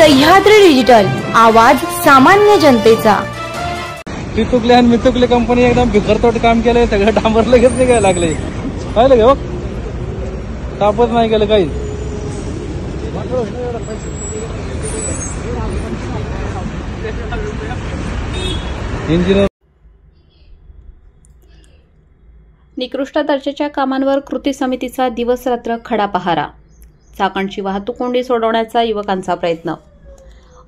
Sahyadri digital, आवाज सामान्य जनतेचा। ती चुकले आणि मी चुकले, कंपनी एकदम भिकरतोट काम केलंय, सगळं डांबर लगेच निघायला लागले। पाहिलं का, तापच नाही केलं काही। इंजिनियर निकृष्ट दर्जाच्या कामांवर कृती समितीचा दिवस रात्र खडा पहारा। चाकणची वाहतूक कोंडी सोडवण्याचा युवकांचा प्रयत्न।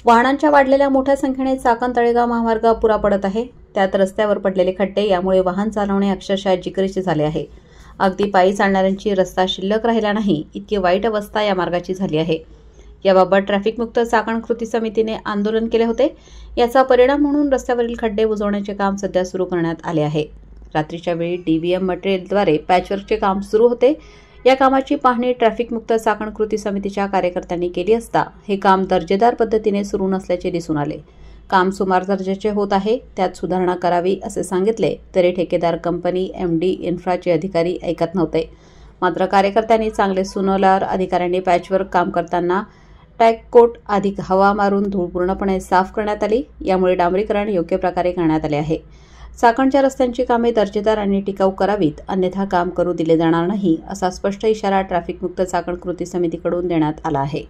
वाहनांच्या वाढलेल्या मोठ्या संख्येने चाकण तळेगाव महामार्ग अपुरा पडत आहे। त्यात रस्त्यावर पडलेले खड्डे यामुळे वाहन चालवणे अक्षरशः जिकरीचे झाले आहे। अगदी पायी चालणाऱ्यांची रस्ता शिल्लक राहिला नाही इतकी वाईट अवस्था या मार्गाची झाली आहे। याबाबत ट्रॅफिक मुक्त चाकण कृती समितीने आंदोलन केले होते। याचा परिणाम म्हणून रस्त्यावरील खड्डे बुजवण्याचे काम सध्या सुरू करण्यात आले आहे। रात्रीच्या वेळी डीव्हीएम मटेरियलद्वारे पॅचवर्कचे काम सुरू होते। या कामाची पाहणी ट्रॅफिक मुक्त चाकण कृती समितीच्या कार्यकर्त्यांनी केली असता हे काम दर्जेदार पद्धतीने सुरू नसल्याचे दिसून आले। काम सुमार दर्जाचे होत आहे, त्यात सुधारणा करावी असे सांगितले तरी ठेकेदार कंपनी एमडी इन्फ्राचे अधिकारी ऐकत नव्हते। मात्र कार्यकर्त्यांनी चांगले सुनावल्यावर अधिकाऱ्यांनी पॅचवर्क काम करताना टॅग कोट अधिक हवा मारून धूळ पूर्णपणे साफ करण्यात आली। यामुळे डांबरीकरण योग्य प्रकारे करण्यात आले आहे। चाकणच्या रस्त्यांची कामे दर्जेदार आणि टिकाऊ करावीत, अन्यथा काम करू दिले जाणार नाही असा स्पष्ट इशारा ट्रॅफिक मुक्त चाकण कृती समितीकडून देण्यात आला आहे।